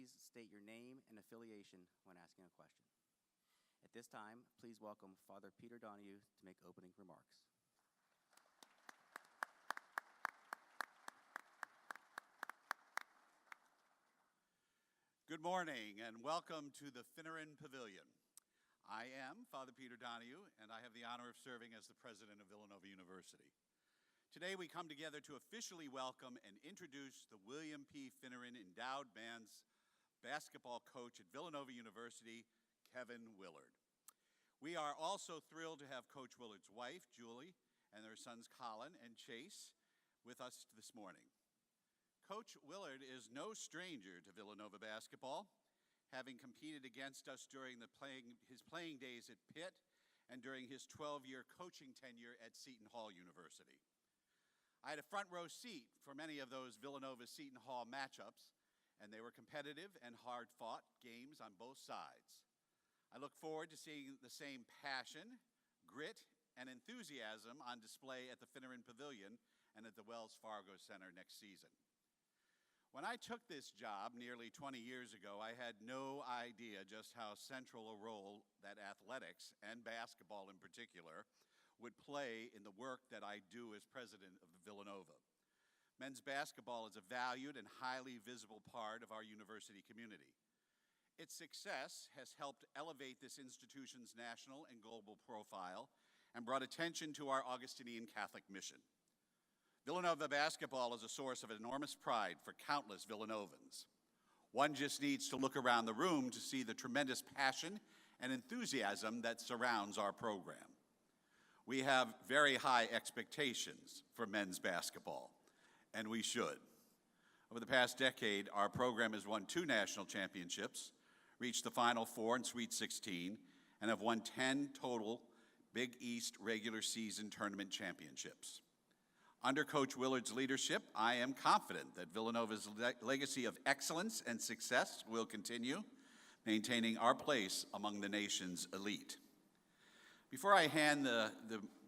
please state your name and affiliation when asking a question. At this time, please welcome Father Peter Donahue to make opening remarks. Good morning and welcome to the Finneran Pavilion. I am Father Peter Donahue, and I have the honor of serving as the president of Villanova University. Today we come together to officially welcome and introduce the William P. Finneran Endowed Men's basketball coach at Villanova University, Kevin Willard. We are also thrilled to have Coach Willard's wife, Julie, and their sons, Colin and Chase, with us this morning. Coach Willard is no stranger to Villanova basketball, having competed against us during his playing days at Pitt and during his 12-year coaching tenure at Seton Hall University. I had a front row seat for many of those Villanova-Seton Hall matchups, and they were competitive and hard-fought games on both sides. I look forward to seeing the same passion, grit, and enthusiasm on display at the Finneran Pavilion and at the Wells Fargo Center next season. When I took this job nearly 20 years ago, I had no idea just how central a role that athletics, and basketball in particular, would play in the work that I do as president of the Villanova. Men's basketball is a valued and highly visible part of our university community. Its success has helped elevate this institution's national and global profile and brought attention to our Augustinian Catholic mission. Villanova basketball is a source of enormous pride for countless Villanovans. One just needs to look around the room to see the tremendous passion and enthusiasm that surrounds our program. We have very high expectations for men's basketball, and we should. Over the past decade, our program has won 2 national championships, reached the Final Four and Sweet 16, and have won 10 total Big East regular season tournament championships. Under Coach Willard's leadership, I am confident that Villanova's legacy of excellence and success will continue, maintaining our place among the nation's elite. Before I hand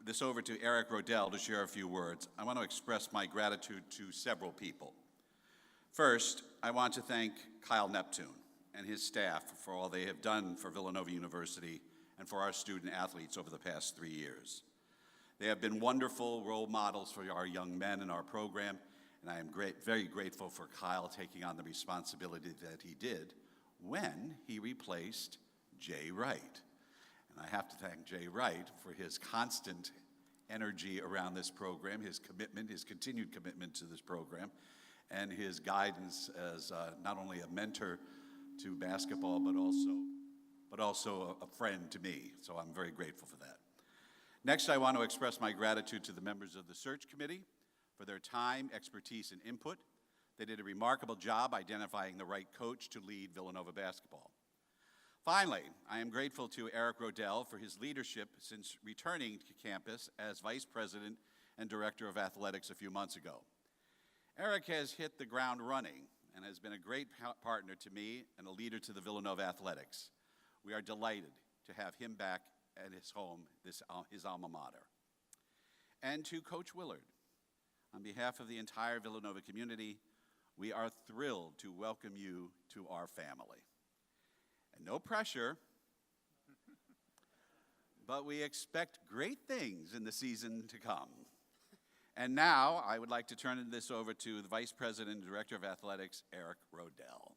this over to Eric Rodell to share a few words, I want to express my gratitude to several people. First, I want to thank Kyle Neptune and his staff for all they have done for Villanova University and for our student athletes over the past 3 years. They have been wonderful role models for our young men in our program, and I am very grateful for Kyle taking on the responsibility that he did when he replaced Jay Wright. And I have to thank Jay Wright for his constant energy around this program, his commitment, his continued commitment to this program, and his guidance as not only a mentor to basketball, but also a friend to me. So I'm very grateful for that. Next, I want to express my gratitude to the members of the search committee for their time, expertise, and input. They did a remarkable job identifying the right coach to lead Villanova basketball. Finally, I am grateful to Eric Rodell for his leadership since returning to campus as Vice President and Director of Athletics a few months ago. Eric has hit the ground running and has been a great partner to me and a leader to the Villanova Athletics. We are delighted to have him back at his home, his alma mater. And to Coach Willard, on behalf of the entire Villanova community, we are thrilled to welcome you to our family. And no pressure, but we expect great things in the season to come. And now I would like to turn this over to the Vice President and Director of Athletics, Eric Rodell.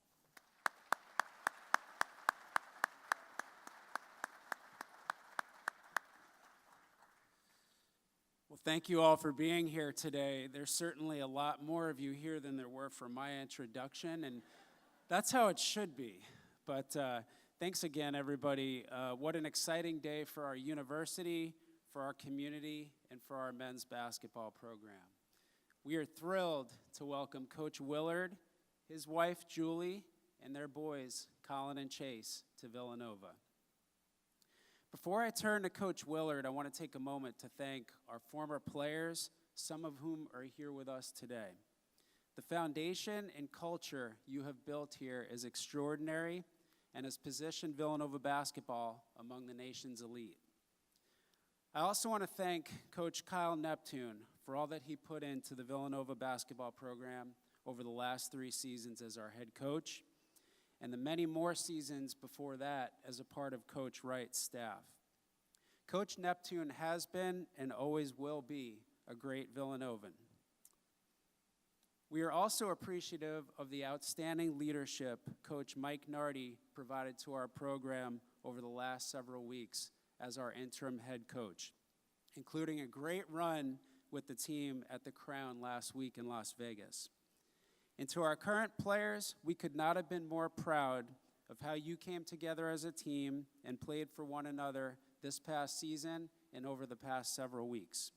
Well, thank you all for being here today. There's certainly a lot more of you here than there were for my introduction, and that's how it should be. But thanks again, everybody. What an exciting day for our university, for our community, and for our men's basketball program. We are thrilled to welcome Coach Willard, his wife, Julie, and their boys, Colin and Chase, to Villanova. Before I turn to Coach Willard, I want to take a moment to thank our former players, some of whom are here with us today. The foundation and culture you have built here is extraordinary and has positioned Villanova basketball among the nation's elite. I also want to thank Coach Kyle Neptune for all that he put into the Villanova basketball program over the last 3 seasons as our head coach. and the many more seasons before that as a part of Coach Wright's staff. Coach Neptune has been and always will be a great Villanovan. We are also appreciative of the outstanding leadership Coach Mike Nardi provided to our program over the last several weeks as our interim head coach, including a great run with the team at the Crown last week in Las Vegas. And to our current players, we could not have been more proud of how you came together as a team and played for one another this past season and over the past several weeks.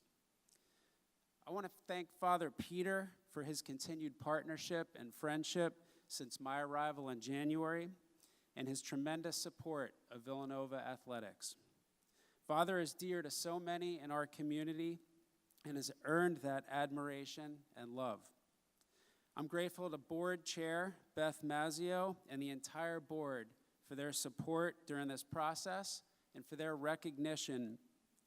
I want to thank Father Peter for his continued partnership and friendship since my arrival in January and his tremendous support of Villanova athletics. Father is dear to so many in our community and has earned that admiration and love. I'm grateful to Board Chair Beth Mazzio and the entire board for their support during this process and for their recognition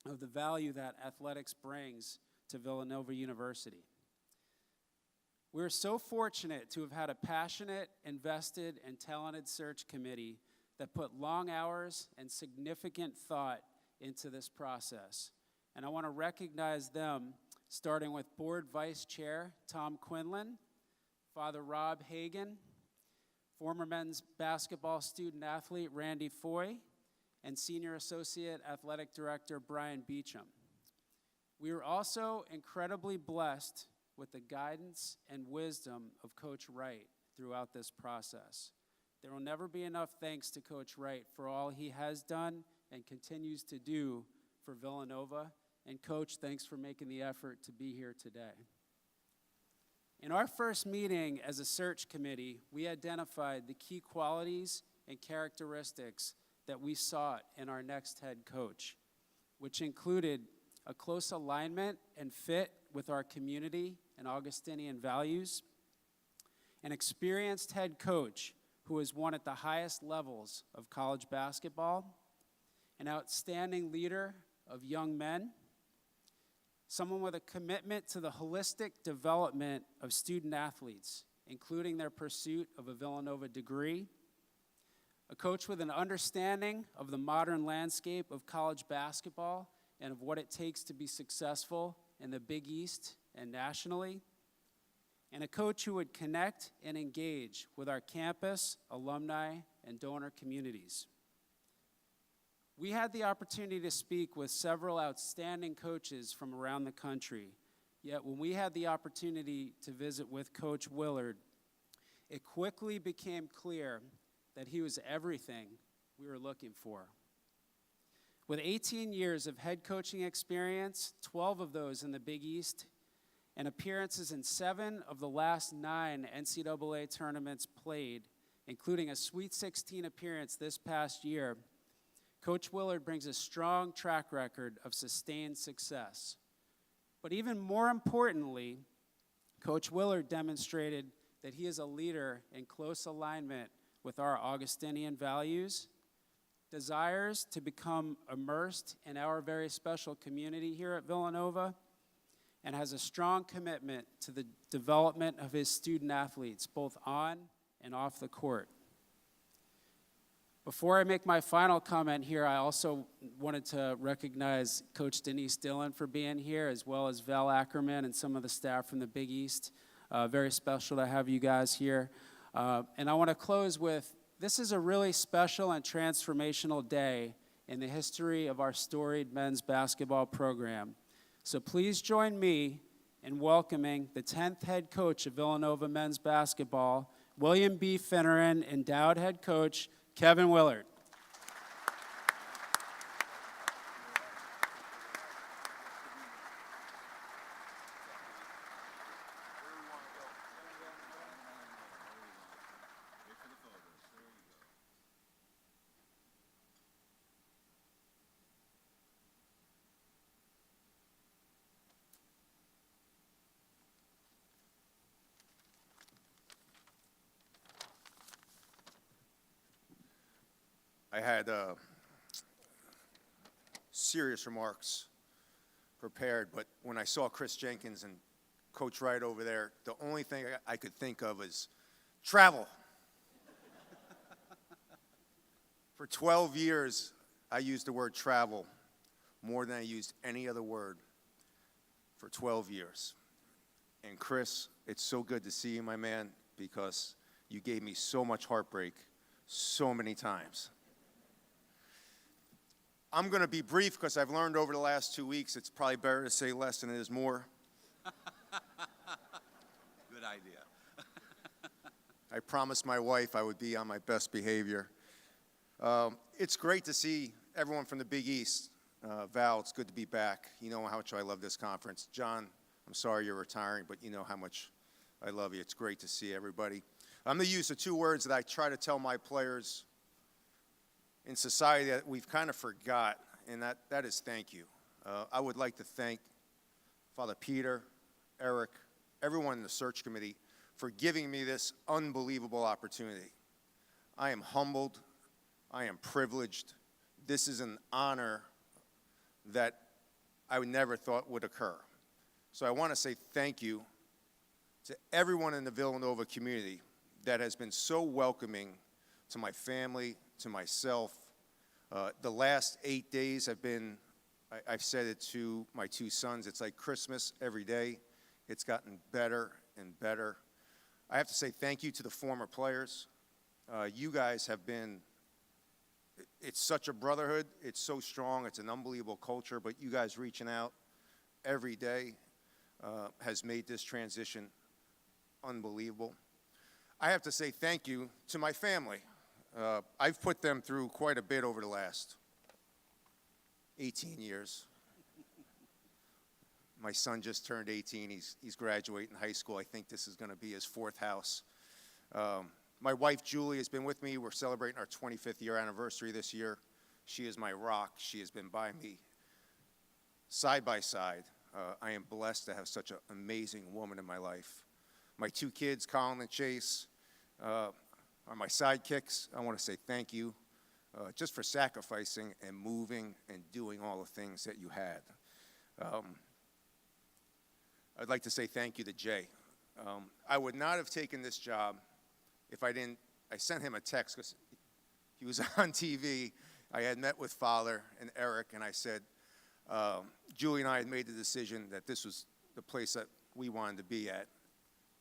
of the value that athletics brings to Villanova University. We're so fortunate to have had a passionate, invested, and talented search committee that put long hours and significant thought into this process. And I want to recognize them, starting with Board Vice Chair Tom Quinlan, Father Rob Hagan, former men's basketball student athlete Randy Foy, and Senior Associate Athletic Director Brian Beecham. We were also incredibly blessed with the guidance and wisdom of Coach Wright throughout this process. There will never be enough thanks to Coach Wright for all he has done and continues to do for Villanova. And Coach, thanks for making the effort to be here today. In our first meeting as a search committee, we identified the key qualities and characteristics that we sought in our next head coach, which included a close alignment and fit with our community and Augustinian values, an experienced head coach who has won at the highest levels of college basketball, an outstanding leader of young men, someone with a commitment to the holistic development of student athletes, including their pursuit of a Villanova degree, a coach with an understanding of the modern landscape of college basketball and of what it takes to be successful in the Big East and nationally, and a coach who would connect and engage with our campus, alumni, and donor communities. We had the opportunity to speak with several outstanding coaches from around the country, yet when we had the opportunity to visit with Coach Willard, it quickly became clear that he was everything we were looking for. With 18 years of head coaching experience, 12 of those in the Big East, and appearances in 7 of the last 9 NCAA tournaments played, including a Sweet 16 appearance this past year, Coach Willard brings a strong track record of sustained success. But even more importantly, Coach Willard demonstrated that he is a leader in close alignment with our Augustinian values, desires to become immersed in our very special community here at Villanova, and has a strong commitment to the development of his student athletes, both on and off the court. Before I make my final comment here, I also wanted to recognize Coach Denise Dillon for being here, as well as Val Ackerman and some of the staff from the Big East. Very special to have you guys here. And I want to close with, this is a really special and transformational day in the history of our storied men's basketball program. So please join me in welcoming the 10th head coach of Villanova men's basketball, William B. Finneran, endowed head coach, Kevin Willard. I had serious remarks prepared, but when I saw Chris Jenkins and Coach Wright over there, the only thing I could think of is travel. For 12 years, I used the word travel more than I used any other word for 12 years. And Chris, it's so good to see you, my man, because you gave me so much heartbreak so many times. I'm going to be brief because I've learned over the last 2 weeks it's probably better to say less than it is more. Good idea. I promised my wife I would be on my best behavior. It's great to see everyone from the Big East. Val, it's good to be back. You know how much I love this conference. John, I'm sorry you're retiring, but you know how much I love you. It's great to see everybody. I'm going to use the two words that I try to tell my players in society that we've kind of forgot, and that is thank you. I would like to thank Father Peter, Eric, everyone in the search committee for giving me this unbelievable opportunity. I am humbled. I am privileged. This is an honor that I would never thought would occur. So I want to say thank you to everyone in the Villanova community that has been so welcoming to my family, to myself. The last 8 days have been, I've said it to my two sons, it's like Christmas every day. It's gotten better and better. I have to say thank you to the former players. You guys have been, it's such a brotherhood. It's so strong. It's an unbelievable culture. But you guys reaching out every day has made this transition unbelievable. I have to say thank you to my family. I've put them through quite a bit over the last 18 years. My son just turned 18. He's graduating high school. I think this is going to be his fourth house. My wife, Julie, has been with me. We're celebrating our 25th year anniversary this year. She is my rock. She has been by me side by side. I am blessed to have such an amazing woman in my life. My two kids, Colin and Chase, are my sidekicks. I want to say thank you just for sacrificing and moving and doing all the things that you had. I'd like to say thank you to Jay. I would not have taken this job if I sent him a text because he was on TV. I had met with Father and Eric, and I said, Julie and I had made the decision that this was the place that we wanted to be at.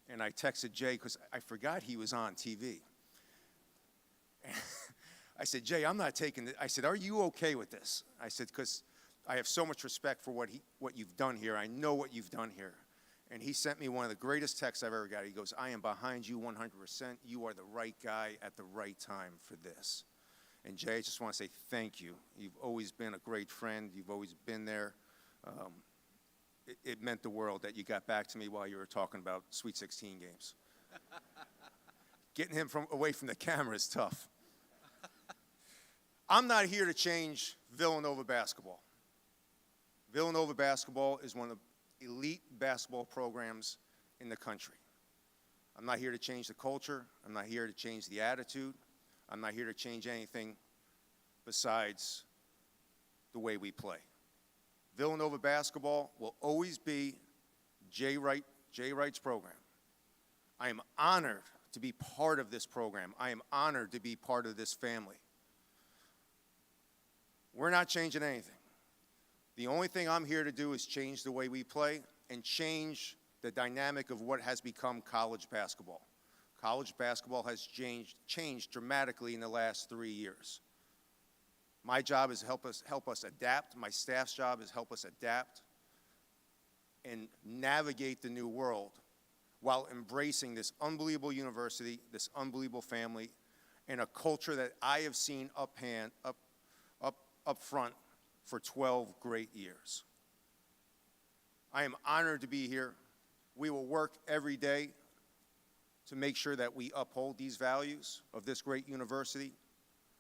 And I texted Jay because I forgot he was on TV. I said, Jay, I'm not taking it. I said, are you okay with this? I said, because I have so much respect for what you've done here. I know what you've done here. And he sent me one of the greatest texts I've ever got. He goes, I am behind you 100%. You are the right guy at the right time for this. And Jay, I just want to say thank you. You've always been a great friend. You've always been there. It meant the world that you got back to me while you were talking about Sweet 16 games. Getting him away from the camera is tough. I'm not here to change Villanova basketball. Villanova basketball is one of the elite basketball programs in the country. I'm not here to change the culture. I'm not here to change the attitude. I'm not here to change anything besides the way we play. Villanova basketball will always be Jay Wright's program. I am honored to be part of this program. I am honored to be part of this family. We're not changing anything. The only thing I'm here to do is change the way we play and change the dynamic of what has become college basketball. College basketball has changed dramatically in the last 3 years. My job is to help us adapt. My staff's job is help us adapt and navigate the new world while embracing this unbelievable university, this unbelievable family, and a culture that I have seen up front for 12 great years. I am honored to be here. We will work every day to make sure that we uphold these values of this great university,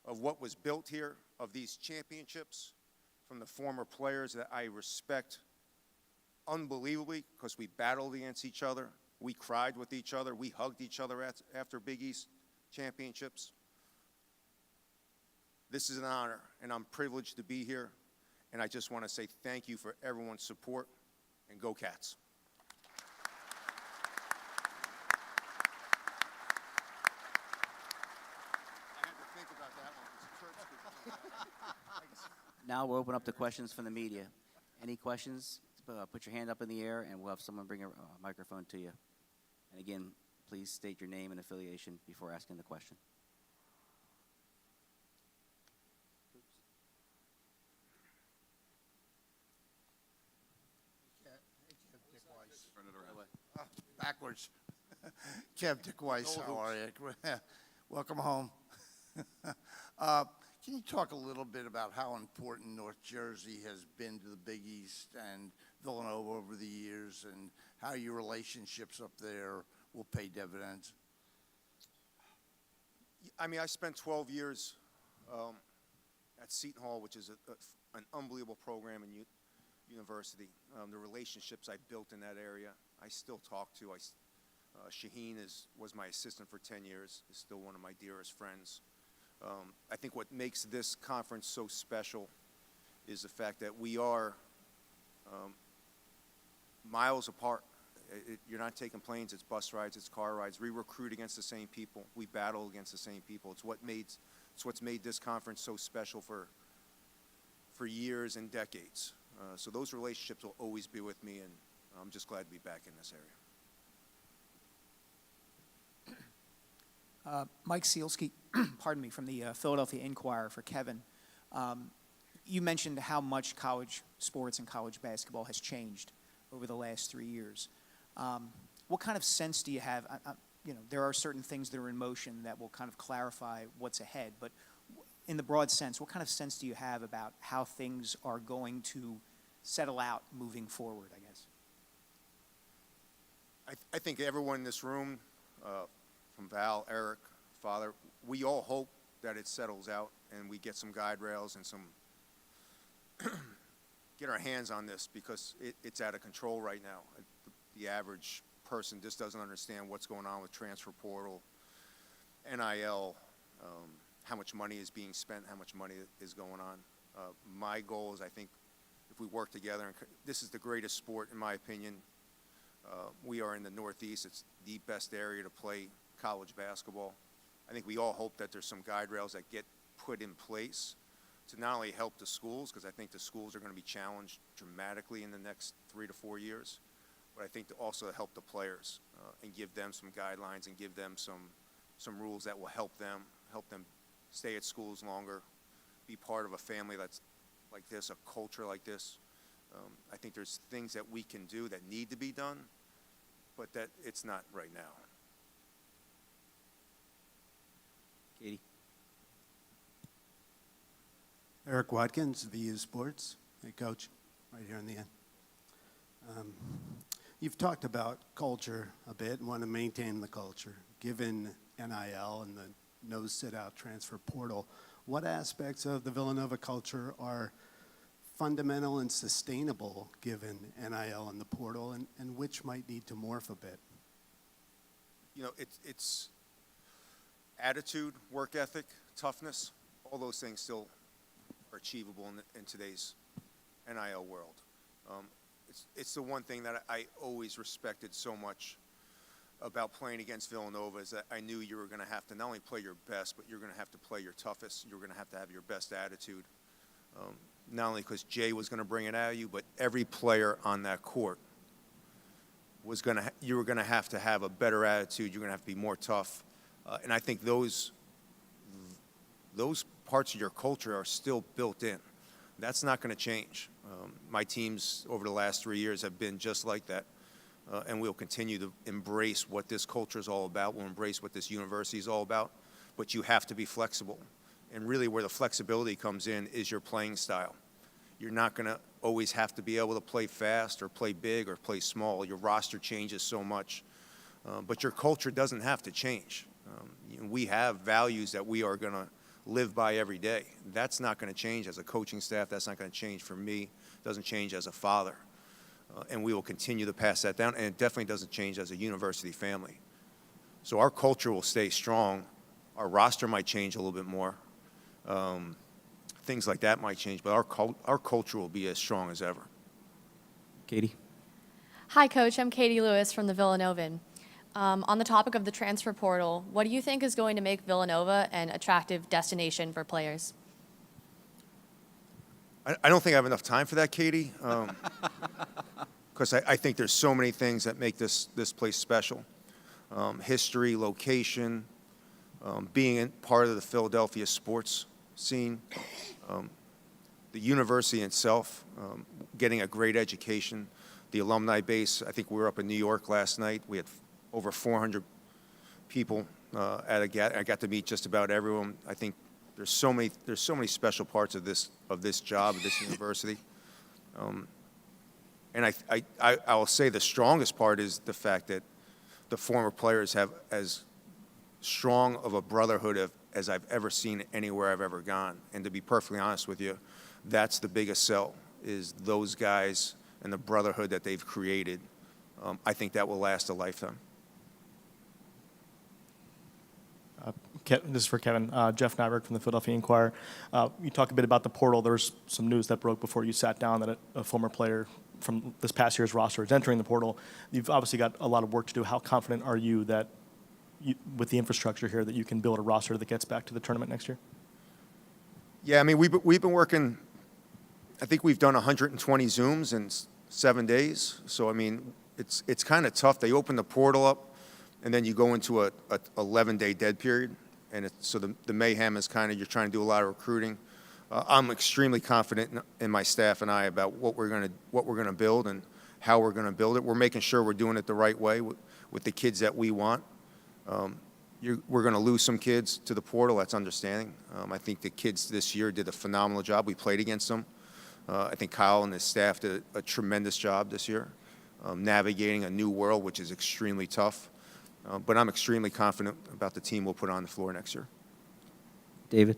of what was built here, of these championships from the former players that I respect unbelievably because we battled against each other. We cried with each other. We hugged each other after Big East championships. This is an honor, and I'm privileged to be here. And I just want to say thank you for everyone's support, and go Cats. I had to think about that one because Kurt's Now we'll open up to questions from the media. Any questions? Put your hand up in the air, and we'll have someone bring a microphone to you. And again, please state your name and affiliation before asking the question. Turn it around. Backwards. Kev Dick Weiss, how are you? Welcome home. Can you talk a little bit about how important North Jersey has been to the Big East and Villanova over the years, and how your relationships up there will pay dividends? I mean, I spent 12 years at Seton Hall, which is an unbelievable program in university. The relationships I built in that area, I still talk to. Shaheen was my assistant for 10 years, is still one of my dearest friends. I think what makes this conference so special is the fact that we are miles apart. You're not taking planes, it's bus rides, it's car rides. We recruit against the same people. We battle against the same people. It's what's made this conference so special for years and decades. So those relationships will always be with me, and I'm just glad to be back in this area. Mike Sealski, pardon me, from the Philadelphia Inquirer for Kevin. You mentioned how much college sports and college basketball has changed over the last 3 years. What kind of sense do you have? There are certain things that are in motion that will kind of clarify what's ahead, but in the broad sense, what kind of sense do you have about how things are going to settle out moving forward, I guess? I think everyone in this room, from Val, Eric, Father, we all hope that it settles out and we get some guide rails and get our hands on this, because it's out of control right now. The average person just doesn't understand what's going on with transfer portal, NIL, how much money is being spent, how much money is going on. My goal is, I think, if we work together, and this is the greatest sport, in my opinion. We are in the Northeast. It's the best area to play college basketball. I think we all hope that there's some guide rails that get put in place to not only help the schools, because I think the schools are going to be challenged dramatically in the next 3 to 4 years, but I think to also help the players and give them some guidelines and give them some rules that will help them stay at schools longer, be part of a family that's like this, a culture like this. I think there's things that we can do that need to be done, but that it's not right now. Katie? Eric Watkins, VU Sports. Hey, Coach, right here in the end. You've talked about culture a bit and want to maintain the culture. Given NIL and the no sit-out transfer portal, what aspects of the Villanova culture are fundamental and sustainable given NIL and the portal, and which might need to morph a bit? It's attitude, work ethic, toughness. All those things still are achievable in today's NIL world. It's the one thing that I always respected so much about playing against Villanova, is that I knew you were going to have to not only play your best, but you're going to have to play your toughest. You're going to have your best attitude. Not only because Jay was going to bring it out of you, but every player on that court you were going to have a better attitude. You're going to have to be more tough. And I think those parts of your culture are still built in. That's not going to change. My teams over the last 3 years have been just like that. And we'll continue to embrace what this culture is all about. We'll embrace what this university is all about. But you have to be flexible. And really where the flexibility comes in is your playing style. You're not going to always have to be able to play fast or play big or play small. Your roster changes so much. But your culture doesn't have to change. We have values that we are going to live by every day. That's not going to change as a coaching staff. That's not going to change for me. It doesn't change as a father. And we will continue to pass that down. And it definitely doesn't change as a university family. So our culture will stay strong. Our roster might change a little bit more. Things like that might change, but our culture will be as strong as ever. Katie? Hi, Coach. I'm Katie Lewis from the Villanovan. On the topic of the transfer portal, what do you think is going to make Villanova an attractive destination for players? I don't think I have enough time for that, Katie, because I think there's so many things that make this place special. History, location, being part of the Philadelphia sports scene, the university itself, getting a great education, the alumni base. I think we were up in New York last night. We had over 400 people I got to meet just about everyone. I think there's so many special parts of this job, of this university. And I'll say the strongest part is the fact that the former players have as strong of a brotherhood as I've ever seen anywhere I've ever gone. And to be perfectly honest with you, that's the biggest sell, is those guys and the brotherhood that they've created. I think that will last a lifetime. This is for Kevin. Jeff Nyberg from the Philadelphia Inquirer. You talked a bit about the portal. There's some news that broke before you sat down that a former player from this past year's roster is entering the portal. You've obviously got a lot of work to do. How confident are you that, with the infrastructure here, that you can build a roster that gets back to the tournament next year? Yeah, I mean, we've been working. I think we've done 120 Zooms in 7 days. So I mean, it's kind of tough. They open the portal up, and then you go into a 11-day dead period. And so the mayhem is kind of, you're trying to do a lot of recruiting. I'm extremely confident in my staff and I about what we're gonna build and how we're gonna build it. We're making sure we're doing it the right way with the kids that we want. We're gonna lose some kids to the portal. That's understanding. I think the kids this year did a phenomenal job. We played against them. I think Kyle and his staff did a tremendous job this year, navigating a new world, which is extremely tough. But I'm extremely confident about the team we'll put on the floor next year. David?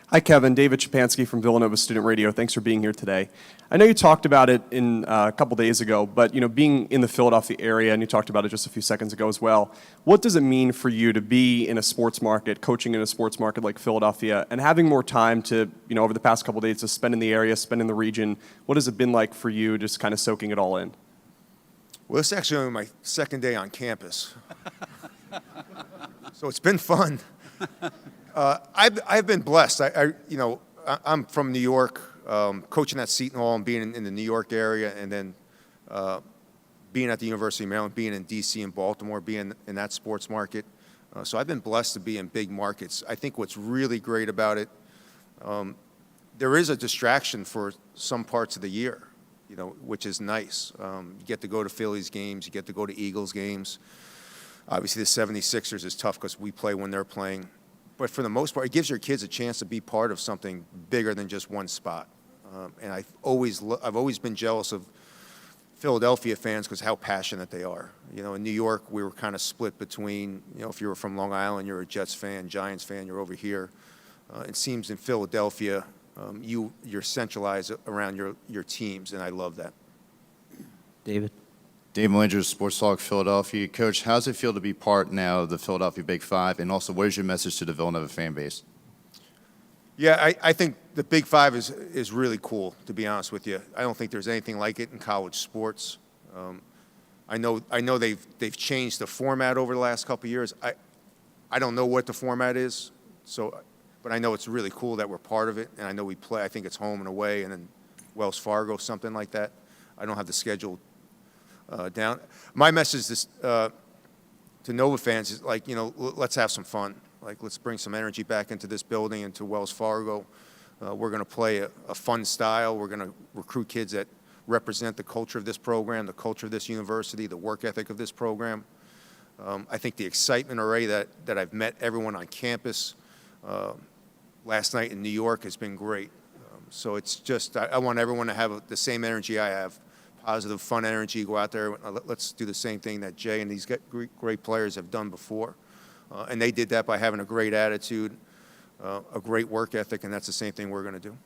Hi, Kevin. David Shapansky from Villanova Student Radio. Thanks for being here today. I know you talked about it a couple days ago, but being in the Philadelphia area, and you talked about it just a few seconds ago as well, what does it mean for you to be in a sports market, coaching in a sports market like Philadelphia, and having more time to, over the past couple of days, to spend in the area, spend in the region? What has it been like for you, just kind of soaking it all in? Well, it's actually only my second day on campus. So it's been fun. I've been blessed. I'm from New York, coaching at Seton Hall and being in the New York area, and then being at the University of Maryland, being in D.C. and Baltimore, being in that sports market. So I've been blessed to be in big markets. I think what's really great about it, there is a distraction for some parts of the year, which is nice. You get to go to Phillies games, you get to go to Eagles games. Obviously, the 76ers is tough because we play when they're playing. But for the most part, it gives your kids a chance to be part of something bigger than just one spot. And I've always been jealous of Philadelphia fans because how passionate they are. In New York, we were kind of split between, if you were from Long Island, you're a Jets fan, Giants fan, you're over here. It seems in Philadelphia, you're centralized around your teams, and I love that. David? Dave Malinger, Sports Talk Philadelphia. Coach, how does it feel to be part now of the Philadelphia Big Five? And also, what is your message to the Villanova fan base? Yeah, I think the Big Five is really cool, to be honest with you. I don't think there's anything like it in college sports. I know they've changed the format over the last couple of years. I don't know what the format is, but I know it's really cool that we're part of it, and I know we play. I think it's home and away, and then Wells Fargo, something like that. I don't have the schedule down. My message to Nova fans is let's have some fun. Let's bring some energy back into this building, into Wells Fargo. We're going to play a fun style. We're going to recruit kids that represent the culture of this program, the culture of this university, the work ethic of this program. I think the excitement already that I've met everyone on campus last night in New York has been great. So it's just, I want everyone to have the same energy I have. Positive, fun energy, go out there. Let's do the same thing that Jay and these great players have done before. And they did that by having a great attitude, a great work ethic, and that's the same thing we're going to do.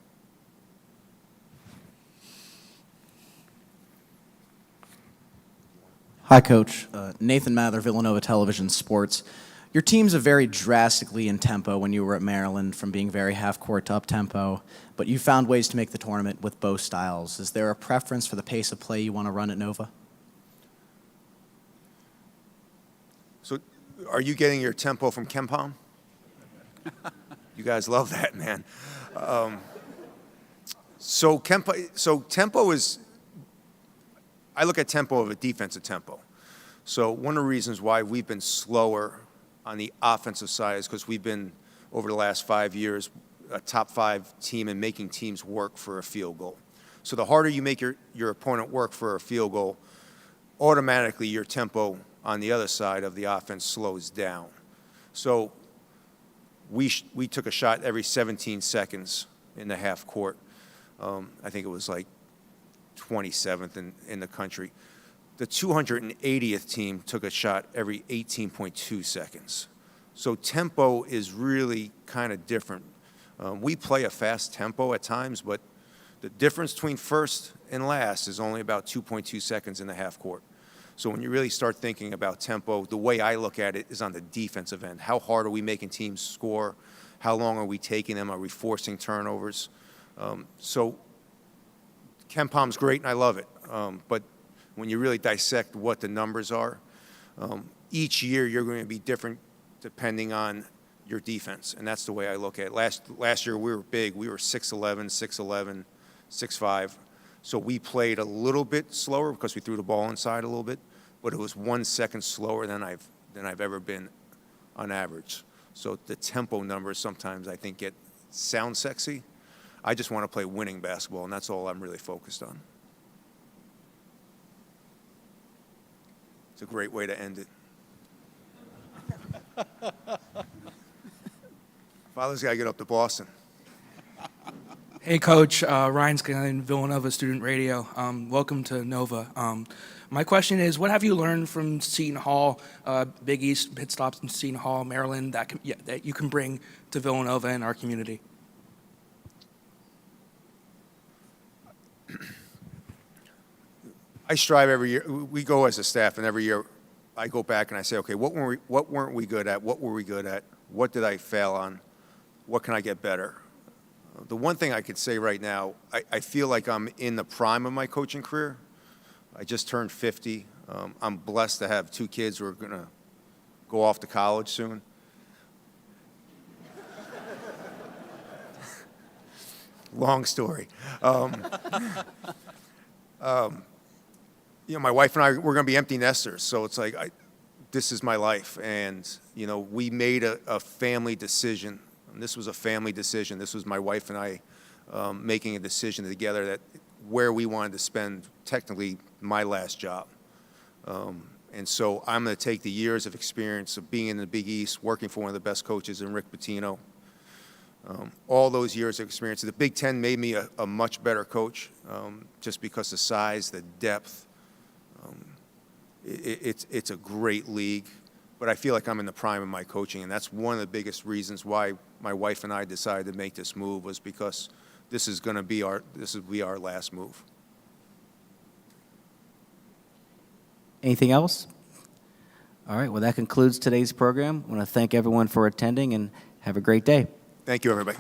Hi, Coach. Nathan Mather, Villanova Television Sports. Your teams have varied drastically in tempo when you were at Maryland, from being very half-court to up-tempo, but you found ways to make the tournament with both styles. Is there a preference for the pace of play you want to run at Nova? So are you getting your tempo from KenPom? So tempo is, I look at tempo of a defensive tempo. So one of the reasons why we've been slower on the offensive side is because we've been, over the last 5 years, a top 5 team in making teams work for a field goal. So the harder you make your opponent work for a field goal, automatically your tempo on the other side of the offense slows down. So we took a shot every 17 seconds in the half court. I think it was like 27th in the country. The 280th team took a shot every 18.2 seconds. So tempo is really kind of different. We play a fast tempo at times, but the difference between first and last is only about 2.2 seconds in the half court. So when you really start thinking about tempo, the way I look at it is on the defensive end. How hard are we making teams score? How long are we taking them? Are we forcing turnovers? So KenPom's great, and I love it. But when you really dissect what the numbers are, each year you're going to be different depending on your defense, and that's the way I look at it. Last year we were big. We were 6'11", 6'11", 6'5". So we played a little bit slower because we threw the ball inside a little bit, but it was 1 second slower than I've ever been on average. So the tempo numbers sometimes I think sound sexy. I just want to play winning basketball, and that's all I'm really focused on. It's a great way to end it. Father's got to get up to Boston. Hey, Coach. Ryan Scanlon, Villanova Student Radio. Welcome to Nova. My question is, what have you learned from Seton Hall, Big East pit stops in Seton Hall, Maryland, that you can bring to Villanova and our community? I strive every year. We go as a staff, and every year I go back and I say, okay, what weren't we good at? What were we good at? What did I fail on? What can I get better? The one thing I could say right now, I feel like I'm in the prime of my coaching career. I just turned 50. I'm blessed to have 2 kids who are going to go off to college soon. Long story. My wife and I, we're going to be empty nesters, so it's like, this is my life. And, we made a family decision. And this was a family decision. This was my wife and I making a decision together that where we wanted to spend, technically, my last job. And so I'm going to take the years of experience of being in the Big East, working for one of the best coaches in Rick Pitino, all those years of experience. The Big Ten made me a much better coach just because the size, the depth. It's a great league, but I feel like I'm in the prime of my coaching, and that's one of the biggest reasons why my wife and I decided to make this move, was because this will be our last move. Anything else? All right, well, that concludes today's program. I want to thank everyone for attending, and have a great day. Thank you, everybody.